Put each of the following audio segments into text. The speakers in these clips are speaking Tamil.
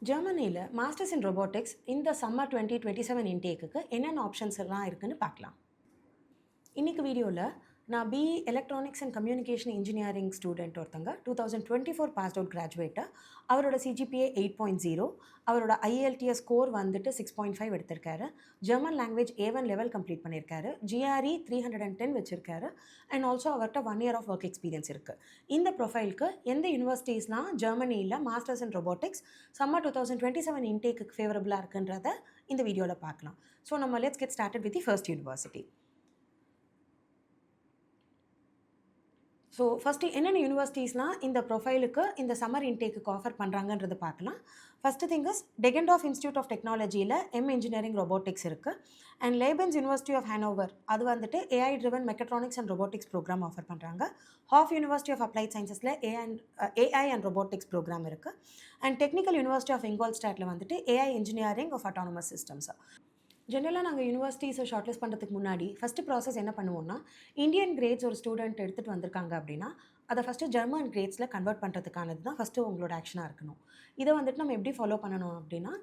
ஜெர்மனியில் மாஸ்டர்ஸ் இன் ரொபோட்டிக்ஸ் இந்த சம்மர் 2027 இன்டேக்குக்கு என்னென்ன ஆப்ஷன்ஸ் எல்லாம் இருக்குன்னு பார்க்கலாம். இன்றைக்கி வீடியோவில் நான் BE electronics and communication engineering student ஒருத்தங்க 2024 பாஸ்ட் அவுட் கிராஜுவேட்டு. அவரோட சிஜிபிஏ 8.0, அவரோட ஐஎல்டிஎஸ் ஸ்கோர் வந்துட்டு 6.5 எடுத்திருக்காரு. German language A1 level complete பண்ணியிருக்காரு. GRE 310 வச்சுருக்காரு. அண்ட் ஆல்சோ அவர்கிட்ட 1 year ஆஃப் ஒர்க் எக்ஸ்பீரியன்ஸ் இருக்குது. இந்த ப்ரொஃபைலுக்கு எந்த யூனிவர்சிட்டிஸ்னால் ஜெர்மனியில் மாஸ்டர்ஸ் இன் ரொபோட்டிக்ஸ் சம்மர் 2027 இன்டேக்குக்கு ஃபேவரபுளாக இருக்குன்றத இந்த வீடியோவில் பார்க்கலாம். ஸோ நம்ம let's get started with the first university. So first என்னென்ன யூனிவர்சிட்டிஸ்லாம் இந்த ப்ரொஃபைலுக்கு இந்த சம்மர் இன்டேக்குக்கு ஆஃபர் பண்ணுறாங்கன்றது பார்க்கலாம். First thing is Deggendorf institute of டெக்னாலஜியில் இன்ஜினியரிங் ரொபோட்டிக்ஸ் இருக்குது. And Leibniz university of Hanover அது வந்துட்டு AI driven mechatronics and robotics programme offer பண்ணுறாங்க. ஹாஃப் யூனிவர்சிட்டி ஆஃப் அப்ளைட் சயின்சஸில் ஏஐ அண்ட் ரொபோட்டிக்ஸ் ப்ரோக்ராம் இருக்குது. அண்ட் டெக்னிக்கல் யூனிவர்சிட்டி ஆஃப் இங்கோல்ஸ்டாட்டில் வந்துட்டு AI engineering of autonomous systems. ஜென்ரலாக நாங்கள் யூனிவர்சிட்டிஸை ஷார்ட்லிஸ்ட் பண்ணுறதுக்கு முன்னாடி ஃபஸ்ட்டு ப்ராசஸ் என்ன பண்ணுவோம்னா, இந்தியன் கிரேட்ஸ் ஒரு ஸ்டூடெண்ட் எடுத்துகிட்டு வந்திருக்காங்க அப்படின்னா அதை ஃபஸ்ட்டு ஜெர்மன் கிரேட்ஸில் கன்வெர்ட் பண்ணுறதுக்கானது தான் ஃபஸ்ட்டு உங்களோட ஆக்ஷனாக இருக்கணும். இதை வந்துட்டு நம்ம எப்படி ஃபாலோ பண்ணணும் அப்படின்னா,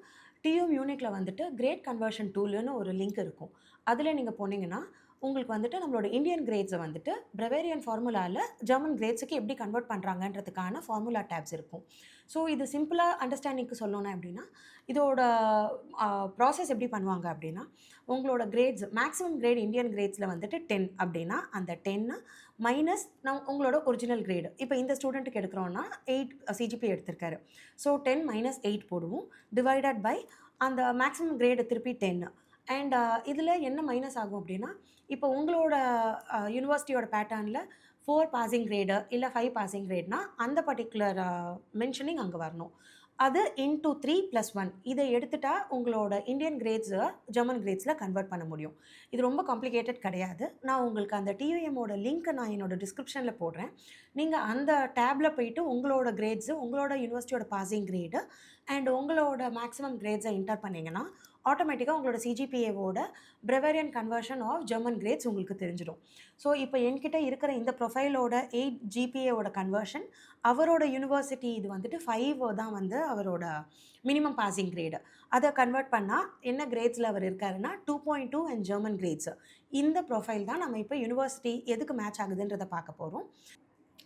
டியூ மியூனிக்கில் வந்துட்டு கிரேட் கன்வர்ஷன் டூல்னு ஒரு லிங்க் இருக்கும். அதில் நீங்கள் போனீங்கன்னா உங்களுக்கு வந்துட்டு நம்மளோட இந்தியன் கிரேட்ஸை வந்துட்டு ப்ரவேரியன் ஃபார்முலாவில் ஜெர்மன் கிரேட்ஸுக்கு எப்படி கன்வெர்ட் பண்ணுறாங்கன்றதுக்கான ஃபார்முலா டேப்ஸ் இருக்கும். ஸோ இது சிம்பிளாக அண்டர்ஸ்டாண்டிங்க்கு சொல்லணும் அப்படின்னா, இதோட ப்ராசஸ் எப்படி பண்ணுவாங்க அப்படின்னா, உங்களோட கிரேட்ஸ் மேக்ஸிமம் கிரேட் இந்தியன் கிரேட்ஸில் வந்துட்டு 10 அப்படின்னா அந்த 10 மைனஸ் உங்களோட ஒரிஜினல் கிரேடு. இப்போ இந்த ஸ்டூடெண்ட்டுக்கு எடுக்கிறோன்னா 8 சிஜிபி எடுத்திருக்காரு. ஸோ 10 மைனஸ் 8 போடுவோம், டிவைடட் பை அந்த மேக்ஸிமம் கிரேடு திருப்பி 10. அண்ட் இதில் என்ன மைனஸ் ஆகும் அப்படின்னா, இப்போ உங்களோட யூனிவர்சிட்டியோட பேட்டர்னில் 4 பாசிங் கிரேடு இல்லை 5 பாசிங் கிரேட்னா அந்த பர்டிகுலர் மென்ஷனிங் அங்கே வரணும். அது இன்டூ 3 + 1 இதை எடுத்துட்டா உங்களோட இந்தியன் கிரேட்ஸை ஜெர்மன் கிரேட்ஸில் கன்வெர்ட் பண்ண முடியும். இது ரொம்ப காம்ப்ளிகேட்டட் கிடையாது. நான் உங்களுக்கு அந்த டியூஎம்மோட லிங்க்கை நான் என்னோடய டிஸ்கிரிப்ஷனில் போடுறேன். நீங்கள் அந்த டேப்பில் போயிட்டு உங்களோட கிரேட்ஸு, உங்களோட யூனிவர்சிட்டியோட பாசிங் கிரேடு அண்ட் உங்களோட மேக்ஸிமம் கிரேட்ஸை என்டர் பண்ணிங்கன்னா ஆட்டோமேட்டிக்காக உங்களோட சிஜிபிஏவோட ப்ரவேரியன் கன்வர்ஷன் ஆஃப் ஜெர்மன் கிரேட்ஸ் உங்களுக்கு தெரிஞ்சிடும். ஸோ இப்போ என்கிட்ட இருக்கிற இந்த ப்ரொஃபைலோட 8 ஜிபிஏவோட கன்வர்ஷன், அவரோட யூனிவர்சிட்டி இது வந்துட்டு 5 தான் வந்து அவரோட மினிமம் பாசிங் கிரேடு. அதை கன்வெர்ட் பண்ணால் என்ன கிரேட்ஸில் அவர் இருக்காருன்னா 2.2 அண்ட் ஜெர்மன் கிரேட்ஸ். இந்த ப்ரொஃபைல் தான் நம்ம இப்போ யூனிவர்சிட்டி எதுக்கு மேட்ச் ஆகுதுன்றதை பார்க்க போகிறோம்.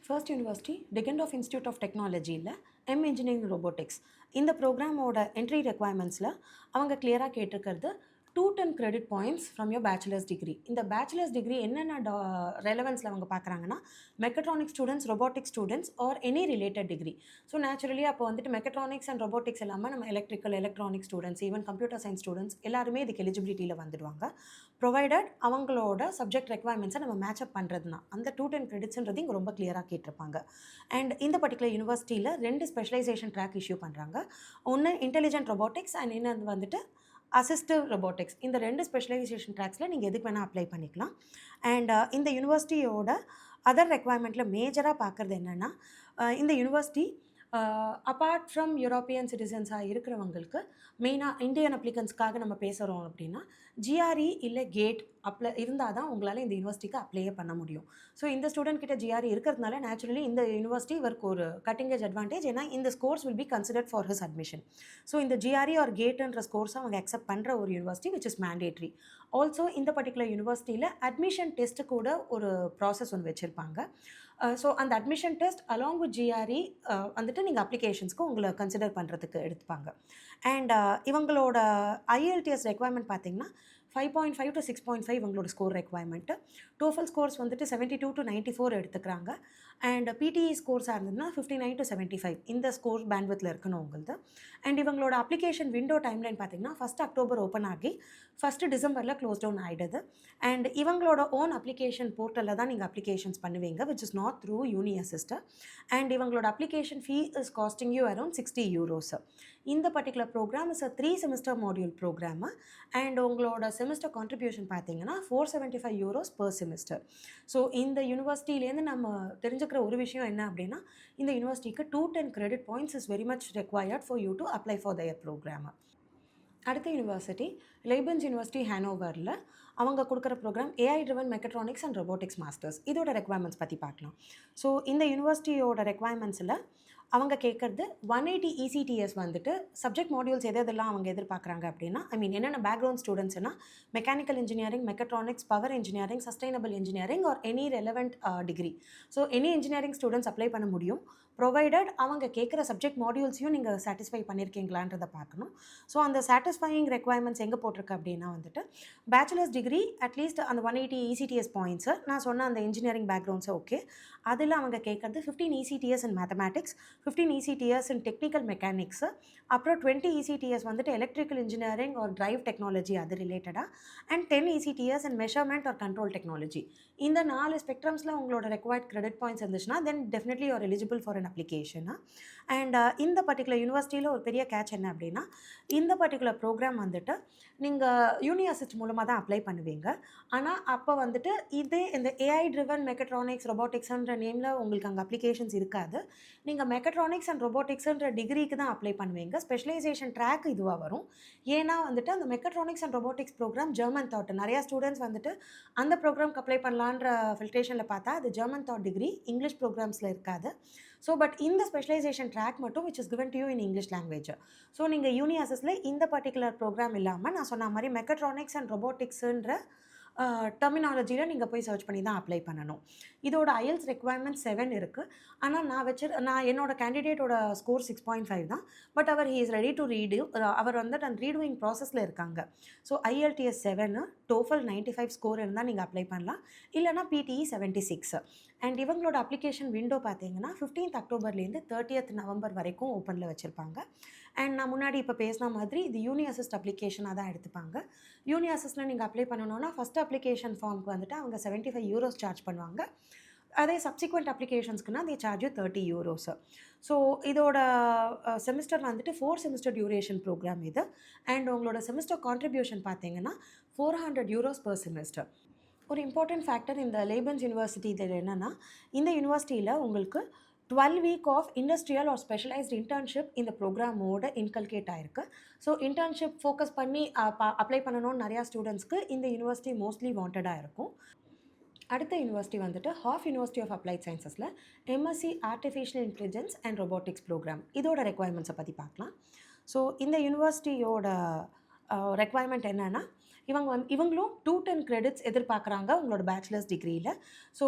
ஃபர்ஸ்ட் யூனிவர்சிட்டி டெகென்டாஃப் இன்ஸ்டியூட் ஆஃப் டெக்னாலஜியில் இன்ஜினியரிங் ரொபோட்டிக்ஸ். இந்த ப்ரோக்ராமோட என்ட்ரி ரெக்வயர்மெண்ட்ஸில் அவங்க கிளியராக கேட்டிருக்கிறது 210 credit points from your bachelor's degree. இந்த பேச்சுலர்ஸ் டிகிரி என்னென்ன ரெலவன்ஸில் அவங்க பார்க்குறாங்கன்னா, mechatronics students, robotics students or any related degree. So naturally அப்போ வந்துட்டு மெக்கட்ரானிக்ஸ் அண்ட் ரொபோட்டிக்ஸ் இல்லாமல் நம்ம electrical, electronics students, even computer science students எல்லாருமே இதுக்கு எலிஜிபிலிட்டியில் வந்துடுவாங்க. ப்ரொவைடட் அவங்களோட சப்ஜெக்ட் ரெக்வயர்மெண்ட்ஸை நம்ம மேட்சப் பண்ணுறதுனா அந்த 210 creditsன்றது இங்கே ரொம்ப கிளியராக கேட்டிருப்பாங்க. அண்ட் இந்த பர்டிகுலர் யூனிவர்சிட்டியில் 2 ஸ்பெஷலைசேஷன் ட்ராக் இஷ்யூ பண்ணுறாங்க. ஒன்று இன்டெலிஜென்ட் ரொபோட்டிக்ஸ் அண்ட் இன்னொன்று வந்துட்டு அசிஸ்டிவ் ரொபோட்டிக்ஸ். இந்த 2 ஸ்பெஷலைசேஷன் ட்ராக்ஸில் நீங்கள் எதுக்கு வேணால் அப்ளை பண்ணிக்கலாம். அண்ட் இந்த யூனிவர்சிட்டியோட அதர் ரெக்வயர்மெண்ட்டில் மேஜராக பார்க்குறது என்னென்னா, இந்த யூனிவர்சிட்டி அப்பார்ட் ஃப்ரம் யூரோப்பியன் சிட்டிசன்ஸாக இருக்கிறவங்களுக்கு மெயினாக இந்தியன் அப்ளிகன்ஸ்க்காக நம்ம பேசுகிறோம் அப்படின்னா GRE இல்லை கேட் இருந்தால் தான் உங்களால் இந்த யூனிவர்சிட்டிக்கு அப்ளையே பண்ண முடியும். ஸோ இந்த ஸ்டூடெண்ட் கிட்ட GRE இருக்கிறதுனால நேச்சுரலி இந்த யூனிவர்சிட்டி இவருக்கு ஒரு கட்டிங் ஏஜ் அட்வான்டேஜ். ஏன்னா இந்த scores will be considered for his admission. So இந்த GRE ஆர் கேட்டுன்ற ஸ்கோர்ஸ் அவங்க அக்செப்ட் பண்ணுற ஒரு university which is mandatory. Also இந்த பர்டிகுலர் யூனிவர்சிட்டியில் அட்மிஷன் டெஸ்ட்டு கூட ஒரு ப்ராசஸ் ஒன்று வச்சுருப்பாங்க. ஸோ அந்த admission test along with GRE வந்துட்டு நீங்கள் அப்ளிகேஷன்ஸ்க்கு உங்களை கன்சிடர் பண்ணுறதுக்கு எடுத்துப்பாங்க. அண்ட் இவங்களோட ஐஎல்டிஎஸ் ரெக்வயர்மெண்ட் பார்த்தீங்கன்னா 5.5 to 6.5 இவங்களோட ஸ்கோர் ரெக்வயர்மெண்ட்டு. டோஃபல் ஸ்கோர்ஸ் வந்துட்டு 72 to 94 எடுத்துக்கிறாங்க. அண்ட் பிடிஇ ஸ்கோர்ஸாக இருந்ததுன்னா 59 to 75 இந்த ஸ்கோர் பேண்ட்வித்தில் இருக்கணும் உங்களது. அண்ட் இவங்களோட அப்ளிகேஷன் விண்டோ டைம்லைன் பார்த்தீங்கன்னா 1 October ஓப்பன் ஆகி 1 December க்ளோஸ் டவுன் ஆகிடுது. அண்ட் இவங்களோட ஓன் அப்ளிகேஷன் போர்ட்டலில் தான் நீங்கள் அப்ளிகேஷன்ஸ் பண்ணுவீங்க, which is not through uni assist. And இவங்களோட application fee is costing you around €60. இந்த particular programme is 3 semester module programme. And உங்களோட செமஸ்டர் கான்ட்ரிபியூஷன் பார்த்தீங்கன்னா €475 per semester. ஸோ இந்த யூனிவர்சிட்டியிலேருந்து நம்ம தெரிஞ்சுக்கிற ஒரு விஷயம் என்ன அப்படின்னா, இந்த யூனிவர்சிட்டிக்கு 210 credit points is very much required for you to apply for their program. அடுத்த யூனிவர்சிட்டி லேபன்ஸ் யூனிவர்சிட்டி ஹேனோவரில் அவங்க கொடுக்குற program AI driven mechatronics and robotics masters. இதோட ரெக்வயர்மெண்ட்ஸ் பற்றி பார்க்கலாம். ஸோ இந்த யூனிவர்சிட்டியோட ரெக்வயர்மெண்ட்ஸில் அவங்க கேட்கறது 180 ECTS வந்துட்டு சப்ஜெக்ட் மாடியூல்ஸ் எதெல்லாம் அவங்க எதிர்பார்க்குறாங்க அப்படின்னா, ஐ மீன் என்னென்ன பேக்ரவுண்ட் ஸ்டூடெண்ட்ஸ்னா, mechanical engineering, mechatronics, power engineering, sustainable engineering or any relevant degree. So any engineering students apply பண்ண முடியும். ப்ரொவைடட் அவங்க கேட்குற சப்ஜெக்ட் மாடியூல்ஸையும் நீங்கள் சாட்டிஸ்ஃபை பண்ணியிருக்கீங்களான்றதை பார்க்கணும். ஸோ அந்த சாட்டிஸ்ஃபையிங் ரெக்வயர்மெண்ட்ஸ் எங்கே போட்டிருக்கு அப்படின்னா வந்துட்டு, பேச்சுலர்ஸ் டிகிரி அட்லீஸ்ட் அந்த 180 ECTS பாயிண்ட்ஸு நான் சொன்ன அந்த இன்ஜினியரிங் பேக்ரவுண்ட்ஸு ஓகே. அதில் அவங்க கேட்குறது 15 ECTS in mathematics, 15 ECTS in technical mechanics, அப்புறம் 20 ECTS வந்துட்டு electrical engineering or drive technology அது ரிலேட்டடாக, and 10 ECTS in measurement or control technology. இந்த 4 ஸ்பெக்ட்ரம்ஸில் உங்களோட ரெக்வயர்ட் கிரெடிட் பாயிண்ட்ஸ் இருந்துச்சுன்னா then definitely you're eligible for an application. And இந்த பர்டிகுலர் யூனிவர்சிட்டியில் ஒரு பெரிய கேட்ச் என்ன அப்படின்னா, இந்த பர்டிகுலர் ப்ரோக்ராம் வந்துட்டு நீங்கள் யூனி அசிஸ்ட் மூலமாக தான் அப்ளை பண்ணுவீங்க. ஆனால் அப்போ வந்துட்டு இதே இந்த ஏஐ ட்ரிவன் மெக்கட்ரானிக்ஸ் ரொபோட்டிக்ஸ்ன்ற நேமில் உங்களுக்கு அங்கே அப்ளிகேஷன்ஸ் இருக்காது. நீங்கள் மெக்கட்ரானிக்ஸ் அண்ட் ரொபோட்டிக்ஸ்ன்ற டிகிரிக்கு தான் அப்ளை பண்ணுவீங்க. ஸ்பெஷலைசேஷன் ட்ராக் இதுவாக வரும். ஏன்னா வந்துட்டு அந்த mechatronics and robotics program German taught. நிறையா ஸ்டூடெண்ட்ஸ் வந்துட்டு அந்த ப்ரோக்ராம்க்கு அப்ளை பண்ணலான்ற ஃபில்ட்ரேஷனில் பார்த்தா அது ஜெர்மன் தாட் டிகிரி, இங்கிலீஷ் ப்ரோக்ராம்ஸில் இருக்காது. ஸோ பட் இந்த ஸ்பெஷலைசேஷன் ட்ராக் மட்டும் which is given to you in English language. So நீங்கள் யூனி அசிஸ்டில் இந்த பர்டிகுலர் ப்ரோக்ராம் இல்லாமல் நான் சொன்ன மாதிரி மெக்கட்ரானிக்ஸ் அண்ட் ரொபோட்டிக்ஸுன்ற டெர்மினாலஜியில் நீங்கள் போய் சர்ச் பண்ணி தான் அப்ளை பண்ணணும். இதோட IELTS ரெக்வயர்மெண்ட் 7 இருக்குது. ஆனால் நான் என்னோட கேண்டிடேட்டோட ஸ்கோர் 6.5 தான். பட் அவர் he is ready to redo. அவர் வந்துட்டு அந்த ரீடூயிங் ப்ராசஸில் இருக்காங்க. ஸோ IELTS 7, TOEFL 95 ஸ்கோர் இருந்தால் நீங்கள் அப்ளை பண்ணலாம். இல்லைனா PTE 76. அண்ட் இவங்களோட அப்ளிகேஷன் விண்டோ பார்த்தீங்கன்னா 15th அக்டோபர்லேருந்து 30th நவம்பர் வரைக்கும் ஓப்பனில் வச்சுருப்பாங்க. அண்ட் நான் முன்னாடி இப்போ பேசின மாதிரி இது யூனி அசிஸ்ட் அப்ளிகேஷனாக தான் எடுத்துப்பாங்க. யூனி அசிஸ்ட்டில் நீங்கள் அப்ளை பண்ணணுன்னா ஃபஸ்ட் அப்ளிகேஷன் ஃபார்முக்கு வந்துட்டு அவங்க €75 சார்ஜ் பண்ணுவாங்க. அதே சப்சிக்வெண்ட் அப்ளிகேஷன்ஸ்க்குனா தே சார்ஜ் யூ €30. ஸோ இதோட செமிஸ்டர் வந்துட்டு 4 செமிஸ்டர் டியூரேஷன் ப்ரோக்ராம் இது. அண்ட் உங்களோட செமிஸ்டர் கான்ட்ரிபியூஷன் பார்த்தீங்கன்னா €400 பெர் செமிஸ்டர். ஒரு இம்பார்ட்டன்ட் ஃபேக்டர் இந்த லேபன்ஸ் யூனிவர்சிட்டி இதில் என்னென்னா, இந்த யூனிவர்சிட்டியில் உங்களுக்கு 12 week of industrial or specialised internship இந்த ப்ரோக்ராமோட இன்கல்கேட் ஆகிருக்கு. ஸோ இன்டர்ன்ஷிப் ஃபோக்கஸ் பண்ணி அப்ளை பண்ணணும்னு நிறையா ஸ்டூடெண்ட்ஸ்க்கு இந்த யூனிவர்சிட்டி மோஸ்ட்லி வாண்டடாக இருக்கும். அடுத்த யூனிவர்சிட்டி வந்துட்டு ஹாஃப் யூனிவர்சிட்டி ஆஃப் அப்ளைட் சயின்சஸில் MSc artificial intelligence and robotics programme இதோட ரெக்வயர்மெண்ட்ஸை பற்றி பார்க்கலாம். ஸோ இந்த யூனிவர்சிட்டியோட ரெக்வயர்மெண்ட் என்னென்னா, இவங்களும் 210 கிரெடிட்ஸ் எதிர்பார்க்குறாங்க உங்களோட பேச்சுலர்ஸ் டிகிரியில். ஸோ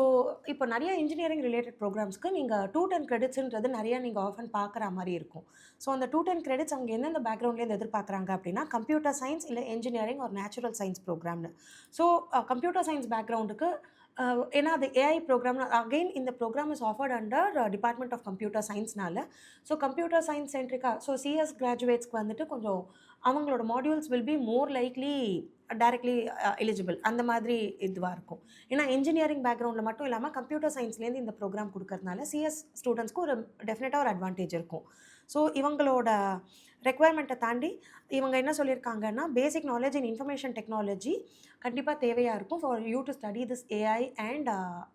இப்போ நிறைய இன்ஜினியரிங் ரிலேட்டட் ப்ரோக்ராம்ஸ்க்கு நீங்கள் 210 கிரெடிட்ஸுன்றது நிறையா நீங்கள் ஆஃபன் பார்க்குற மாதிரி இருக்கும். ஸோ அந்த 210 கிரெடிட்ஸ் அவங்க எந்தெந்த பேக்ரவுண்ட்லேருந்து எதிர்பார்க்குறாங்க அப்படின்னா, கம்ப்யூட்டர் சயின்ஸ் இல்லை என்ஜினியரிங் ஒரு நேச்சுரல் சயின்ஸ் ப்ரோக்ராம்னு. ஸோ கம்ப்யூட்டர் சயின்ஸ் பேக்ரவுண்டுக்கு ஏன்னா அது ஏஐ ப்ரோக்ராம் அகெயின் இந்த programme is offered under department of computer சயின்ஸ்னால. ஸோ கம்ப்யூட்டர் சயின்ஸ் சென்ட்ரிக்காக ஸோ CS கிராஜுவேட்ஸ்க்கு வந்துட்டு கொஞ்சம் அவங்களோட modules will be more likely directly eligible அந்த மாதிரி இதுவாக இருக்கும். ஏன்னா இன்ஜினியரிங் பேக்ரவுண்டில் மட்டும் இல்லாமல் கம்ப்யூட்டர் சயின்ஸ்லேருந்து இந்த ப்ரோக்ராம் கொடுக்கறதுனால CS ஸ்டூடெண்ட்ஸ்க்கு ஒரு டெஃபினட்டாக ஒரு அட்வான்டேஜ் இருக்கும். ஸோ இவங்களோட ரெக்வயர்மெண்ட்டை தாண்டி இவங்க என்ன சொல்லியிருக்காங்கன்னா, basic knowledge in information technology கண்டிப்பாக தேவையாக இருக்கும் for you to study this AI and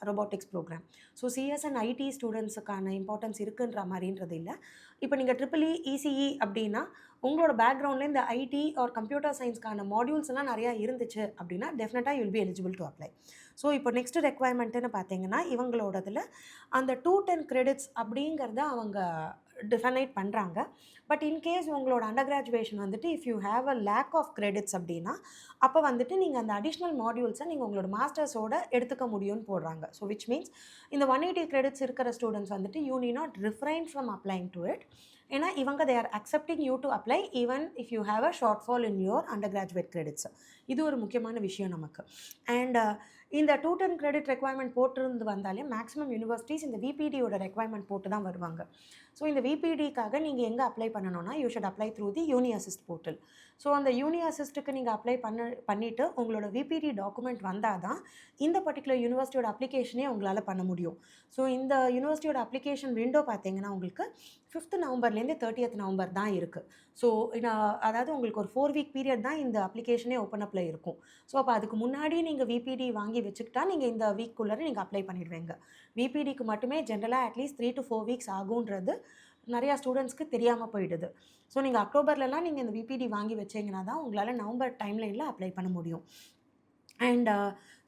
robotics programme. So CS and IT ஸ்டூடெண்ட்ஸுக்கான இம்பார்ட்டன்ஸ் இருக்குன்ற மாதிரின்றது இல்லை. இப்போ நீங்கள் EEE ECE அப்படின்னா உங்களோட பேக்ரவுண்டில் இந்த IT ஆர் கம்ப்யூட்டர் சயின்ஸ்க்கான மாடியூல்ஸ் எல்லாம் நிறையா இருந்துச்சு அப்படின்னா டெஃபினட்டாக you'll be eligible to apply. So இப்போ நெக்ஸ்ட் ரெக்வயர்மெண்ட்டுன்னு பார்த்தீங்கன்னா, இவங்களோடதில் அந்த 210 கிரெடிட்ஸ் அப்படிங்கிறத அவங்க டிஃபனைட் பண்ணுறாங்க. பட் இன்கேஸ் உங்களோட அண்டர் கிராஜுவேஷன் வந்துட்டு if you have a lack of credits அப்படின்னா அப்போ வந்துட்டு நீங்கள் அந்த அடிஷ்னல் மாடியூல்ஸை நீங்கள் உங்களோட மாஸ்டர்ஸோட எடுத்துக்க முடியும்னு போடுறாங்க. ஸோ விச் மீன்ஸ் இந்த 180 கிரெடிட்ஸ் இருக்கிற ஸ்டூடெண்ட்ஸ் வந்துட்டு you need not refrain from applying to it. ஏன்னா இவங்க they are accepting you to apply even if you have a shortfall in your undergraduate credits. இது ஒரு முக்கியமான விஷயம் நமக்கு. அண்ட் இந்த 210 கிரெடிட் ரெக்வயர்மெண்ட் போட்டிருந்து வந்தாலே மேக்ஸிமம் யூனிவர்சிட்டிஸ் இந்த VPDயோட ரெக்வயர்மெண்ட் போட்டு தான் வருவாங்க. ஸோ இந்த VPDக்காக நீங்கள் எங்கே அப்ளை பண்ணணும்னா you should apply through the uni assist portal. So அந்த யூனி அசிஸ்ட்டுக்கு நீங்கள் அப்ளை பண்ணிவிட்டு உங்களோட VPD டாக்குமெண்ட் வந்தால் தான் இந்த பர்டிகுலர் யூனிவர்சிட்டியோட அப்ளிகேஷனே உங்களால் பண்ண முடியும். ஸோ இந்த யூனிவர்சிட்டியோட அப்ளிகேஷன் விண்டோ பார்த்தீங்கன்னா உங்களுக்கு 5th நவம்பர்லேருந்து 30th நவம்பர் தான் இருக்குது. ஸோ அதாவது உங்களுக்கு ஒரு 4 வீக் பீரியட் தான் இந்த அப்ளிகேஷனே ஓப்பன் அப்பில் இருக்கும். ஸோ அப்போ அதுக்கு முன்னாடி நீங்கள் VPD வாங்கி வச்சுக்கிட்டா நீங்கள் இந்த வீக்குள்ளே நீங்கள் அப்ளை பண்ணிடுவீங்க. VPDக்கு மட்டுமே ஜென்ரலாக அட்லீஸ்ட் 3 to 4 வீக்ஸ் ஆகுன்றது நிறையா ஸ்டூடெண்ட்ஸ்க்கு தெரியாமல் போயிடுது. ஸோ நீங்கள் அக்டோபர்லலாம் நீங்கள் இந்த VPD வாங்கி வச்சிங்கன்னா தான் உங்களால் நவம்பர் டைம்லைனில் அப்ளை பண்ண முடியும். அண்ட்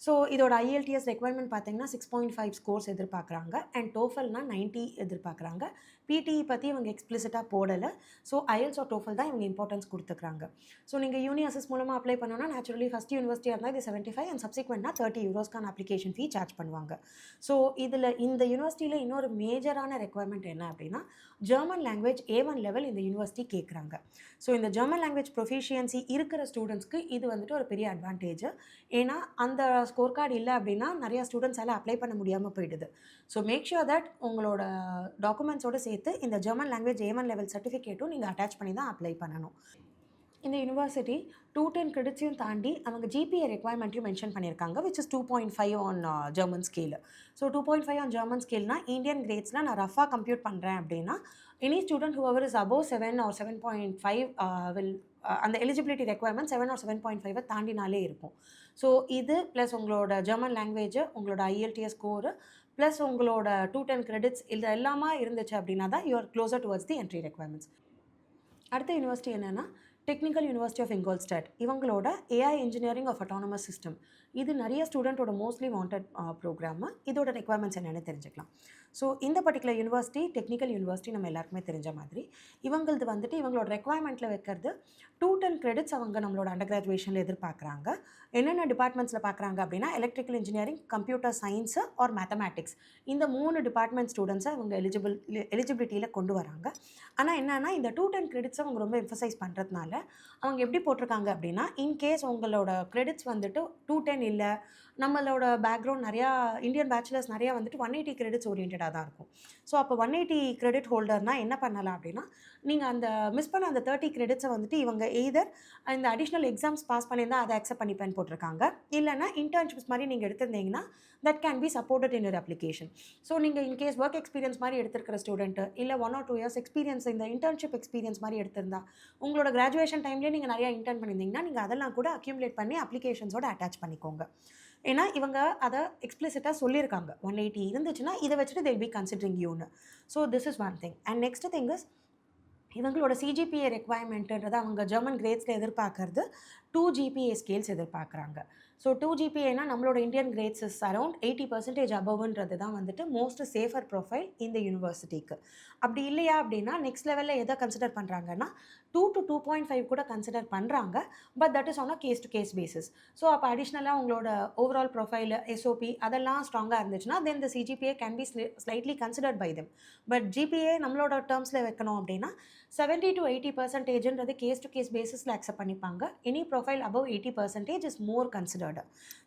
ஸோ இதோட ஐஎல்டிஎஸ் ரெக்யர்மெண்ட் பார்த்தீங்கன்னா 6.5 ஸ்கோர்ஸ் எதிர்பார்க்குறாங்க அண்ட் டோஃபல்னா 90 எதிர்பார்க்குறாங்க. பிடிஇ பற்றி இவங்க எக்ஸ்பிளிசிட்டாக போடலை. ஸோ ஐஎல்ஸ் ஆர் டோஃபல் தான் இவங்க இம்பார்ட்டன்ஸ் கொடுத்துக்கிறாங்க. ஸோ நீங்கள் யூனிவர்சிஸ் மூலமாக அப்ளை பண்ணோன்னா நேச்சுரலி ஃபஸ்ட் யூனிவர்சிட்டியாக இருந்தால் இது 75 அண்ட் சப்சிக்வெண்ட்னா 30 யூரோஸ்க்கான அப்ளிகேஷன் ஃபீ சார்ஜ் பண்ணுவாங்க. ஸோ இதில் இந்த யூனிவர்சிட்டியில் இன்னொரு மேஜரான ரெக்யர்மெண்ட் என்ன அப்படின்னா ஜெர்மன் லாங்குவேஜ் A1 லெவல் இந்த யூனிவர்சிட்டி கேட்குறாங்க. ஸோ இந்த ஜெர்மன் லாங்குவேஜ் ப்ரொஃபிஷியன்சி இருக்கிற ஸ்டூடெண்ட்ஸ்க்கு இது வந்துட்டு ஒரு பெரிய அட்வான்டேஜ். ஏன்னா அந்த ஸ்கோர் கார்டு இல்லை அப்படின்னா நிறையா ஸ்டூடெண்ட்ஸால் அப்ளை பண்ண முடியாமல் போயிடுது. ஸோ மேக் ஷுர் தட் உங்களோட டாக்குமெண்ட்ஸோடு சேர்த்து இந்த ஜெர்மன் லாங்குவேஜ் A1 லெவல் சர்டிஃபிகேட்டும் நீங்கள் அட்டாச் பண்ணி தான் அப்ளை பண்ணணும். இந்த யூனிவர்சிட்டி 210 கிரெடிட்ஸையும் தாண்டி அவங்க ஜிபிஏ ரெக்வயர்மெண்ட்டையும் மென்ஷன் பண்ணியிருக்காங்க which is 2.5 on German scale. So 2.5 on German ஸ்கேல்னா இந்தியன் கிரேட்ஸில் நான் ரஃபாக கம்ப்யூட் பண்ணுறேன் அப்படின்னா any student whoever is above 7 or 7.5 will அந்த எலிஜிபிலிட்டி ரெக்வயர்மெண்ட் 7 ஆர் 7.5 தாண்டினாலே இருக்கும். ஸோ இது ப்ளஸ் உங்களோட ஜெர்மன் லாங்குவேஜ், உங்களோட ஐஎல்டிஎஸ் ஸ்கோரு ப்ளஸ் உங்களோட 210 கிரெடிட்ஸ் இது எல்லாமே இருந்துச்சு அப்படின்னா தான் you're closer towards the entry requirements. அடுத்த யூனிவர்சிட்டி என்னென்னா டெக்னிக்கல் யூனிவர்சிட்டி ஆஃப் இங்கோல்ஸ்டாட். இவங்களோட AI engineering of autonomous system இது நிறைய ஸ்டூடெண்ட்டோட மோஸ்ட்லி வாண்டட் ப்ரோக்ராமு. இதோட ரெக்வயர்மெண்ட்ஸ் என்னென்னு தெரிஞ்சுக்கலாம். ஸோ இந்த பர்டிகுலர் யூனிவர்சிட்டி டெக்னிக்கல் யூனிவர்சிட்டி நம்ம எல்லாருக்குமே தெரிஞ்ச மாதிரி இவங்களது வந்துட்டு இவங்களோட ரெக்வயர்மெண்ட்டில் வைக்கிறது 210 கிரெடிட்ஸ் அவங்க நம்மளோட அண்டர் கிராஜுவேஷனில் எதிர்பார்க்குறாங்க. என்னென்ன டிபார்ட்மெண்ட்ஸில் பார்க்குறாங்க அப்படின்னா electrical engineering, computer science or mathematics இந்த 3 டிபார்ட்மெண்ட் ஸ்டூடெண்ட்ஸை அவங்க எலிஜிபிலிட்டியில் கொண்டு வராங்க. ஆனால் என்னென்னா இந்த 210 கிரெடிட்ஸை அவங்க ரொம்ப எம்ஃபசைஸ் பண்ணுறதுனால அவங்க எப்படி போட்டிருக்காங்க அப்படின்னா இன்கேஸ் உங்களோட கிரெடிட்ஸ் வந்துட்டு 210 இல்லை, நம்மளோட பேக்ரவுண்ட் நிறையா இந்தியன் பேச்சுலர்ஸ் நிறையா வந்துட்டு 180 கிரெடிட்ஸ் ஓரியன்டாக தான் இருக்கும். ஸோ அப்போ 180 கிரெடிட் ஹோல்டர்னால் என்ன பண்ணலாம் அப்படின்னா நீங்கள் அந்த மிஸ் பண்ண அந்த 30 கிரெடிட்ஸை வந்துட்டு இவங்க எய்தர் இந்த அடிஷ்னல் எக்ஸாம்ஸ் பாஸ் பண்ணியிருந்தால் அதை அக்செப்ட் பண்ணிப்பேன்னு போட்டிருக்காங்க. இல்லைனா இன்டர்ன்ஷிப்ஸ் மாதிரி நீங்கள் எடுத்திருந்தீங்கன்னா that can be supported in your application. So நீங்கள் இன்கேஸ் ஒர்க் எக்ஸ்பீரியன்ஸ் மாதிரி எடுத்திருக்கிற ஸ்டூடெண்ட்டு இல்லை 1 or 2 years எக்ஸ்பீரியன்ஸ் இந்த இன்டர்ன்ஷிப் எக்ஸ்பீரியன்ஸ் மாதிரி எடுத்திருந்தா உங்களோட கிராஜுவேஷன் டைம்லேயே நீங்கள் நிறையா இன்டர்ன் பண்ணியிருந்தீங்கன்னா நீங்கள் அதெல்லாம் கூட அக்யூமுலேட் பண்ணி அப்ளிகேஷன்ஸோட அட்டாச் பண்ணிக்கோங்க. ஏன்னா இவங்க அதை எக்ஸ்பிளிசிட்டாக சொல்லியிருக்காங்க 180 இருந்துச்சுன்னா இதை வச்சுட்டு they'll be considering யூன்னு. So this is one thing. And next thing is இவங்களோட சிஜிபிஏ ரெக்வயர்மெண்ட்டுன்றது அவங்க ஜெர்மன் கிரேட்ஸில் எதிர்பார்க்கறது 2 GPA ஸ்கேல்ஸ் எதிர்பார்க்குறாங்க. ஸோ 2 GPAனா நம்மளோட இந்தியன் கிரேட்ஸ் இஸ் அரௌண்ட் 80% அபவ்ன்றது தான் வந்துட்டு மோஸ்ட் சேஃபர் ப்ரொஃபைல் இந்த யூனிவர்சிட்டிக்கு. அப்படி இல்லையா அப்படின்னா நெக்ஸ்ட் லெவலில் எதை கன்சிடர் பண்ணுறாங்கன்னா 2 to 2.5 கூட கன்சிடர் பண்ணுறாங்க. But that is on a case to case basis. So அப்போ அடிஷ்னலாக உங்களோட ஓவரால் ப்ரொஃபைல் எஸ்ஓபி அதெல்லாம் ஸ்ட்ராங்காக இருந்துச்சுன்னா then the CGPA can be slightly considered by them. But GPA நம்மளோட டேர்ம்ஸில் வைக்கணும் அப்படின்னா 70 to 80%ன்றது கேஸ் டு கேஸ் பேசிஸில் அக்செப்ட் பண்ணிப்பாங்க. Any profile above 80% is more considered.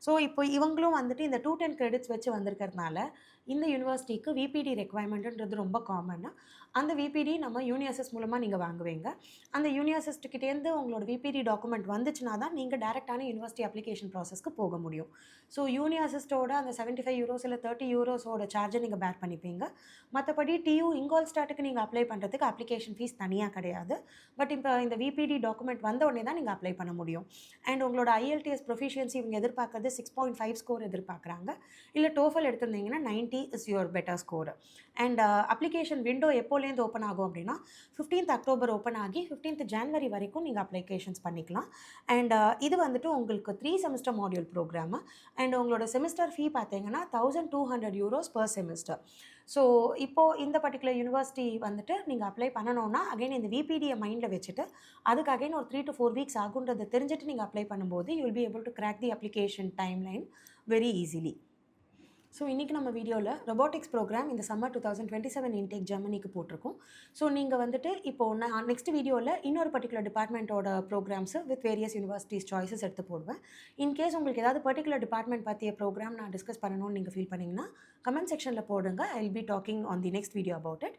So இப்போ இவங்களும் வந்துட்டு இந்த 210 கிரெடிட்ஸ் வச்சு வந்திருக்கிறதுனால இந்த யூனிவர்சிட்டிக்கு விபிடி ரெக்வயர்மெண்ட்டுன்றது ரொம்ப காமனாக அந்த விபிடி நம்ம யூனிவர்சிஸ் மூலமாக நீங்கள் வாங்குவீங்க. அந்த யூனிவர்சிட்டிக்கிட்டேருந்து உங்களோட விபிடி டாக்குமெண்ட் வந்துச்சுன்னா தான் நீங்கள் டேரெக்டான யூனிவர்சிட்டி அப்ளிகேஷன் ப்ராசஸ்க்கு போக முடியும். ஸோ யூனிவர்சிஸ்டோட அந்த 75 euros இல்லை 30 euros சார்ஜை நீங்கள் பேர் பண்ணிப்பீங்க. மற்றபடி டியூ இங்கோல்ஸ்டாட்டுக்கு நீங்கள் அப்ளை பண்ணுறதுக்கு அப்ளிகேஷன் ஃபீஸ் தனியாக கிடையாது. பட் இப்போ இந்த விபிடி டாக்குமெண்ட் வந்த உடனே தான் நீங்கள் அப்ளை பண்ண முடியும். அண்ட் உங்களோட ஐஎல்டிஎஸ் ப்ரொஃபிஷியன்சி இவங்க எதிர்பார்க்கறது 6.5 ஸ்கோர் எதிர்பார்க்குறாங்க. இல்லை டோஃபல் எடுத்திருந்தீங்கன்னா 90 is your better score. And application window எப்போலேருந்து ஓப்பன் ஆகும் அப்படின்னா 15th October ஓப்பன் ஆகி 15th January வரைக்கும் நீங்கள் அப்ளிகேஷன்ஸ் பண்ணிக்கலாம். அண்ட் இது வந்துட்டு உங்களுக்கு 3 செமஸ்டர் மாடியூல் ப்ரோக்ராமு. அண்ட் உங்களோட செமஸ்டர் ஃபீ பார்த்தீங்கன்னா 1200 euros பர் செமஸ்டர். ஸோ இப்போது இந்த பர்டிகுலர் யூனிவர்சிட்டி வந்துட்டு நீங்கள் அப்ளை பண்ணணுன்னா அகைன் இந்த விபிடியை மைண்டில் வச்சுட்டு அதுக்கு அகைன் ஒரு 3 to 4 weeks ஆகுன்றதை தெரிஞ்சுட்டு நீங்கள் அப்ளை பண்ணும்போது you will be able to crack the application time line very easily. So இன்றைக்கி நம்ம வீடியோவில் ரொபோட்டிக்ஸ் ப்ரோக்ராம் இந்த சம்மர் 2027 இன்டேக் ஜெர்மனிக்கு போட்டிருக்கோம். ஸோ நீங்கள் வந்துட்டு இப்போது நான் நெக்ஸ்ட் வீடியோவில் இன்னொரு பர்டிகுலர் டிபார்ட்மெண்ட்டோட programs with various universities choices எடுத்து போடுவேன். இன்கேஸ் உங்களுக்கு ஏதாவது பர்டிகுலர் டிபார்ட்மெண்ட் பற்றிய ப்ரோக்ராம் நான் டிஸ்கஸ் பண்ணணும்னு நீங்கள் ஃபீல் பண்ணிங்கன்னா கமெண்ட் செக்ஷனில் போடுங்க. I will be talking on the next video about it.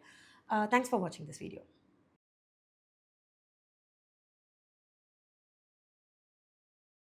Thanks for வாட்சிங் திஸ் வீடியோ.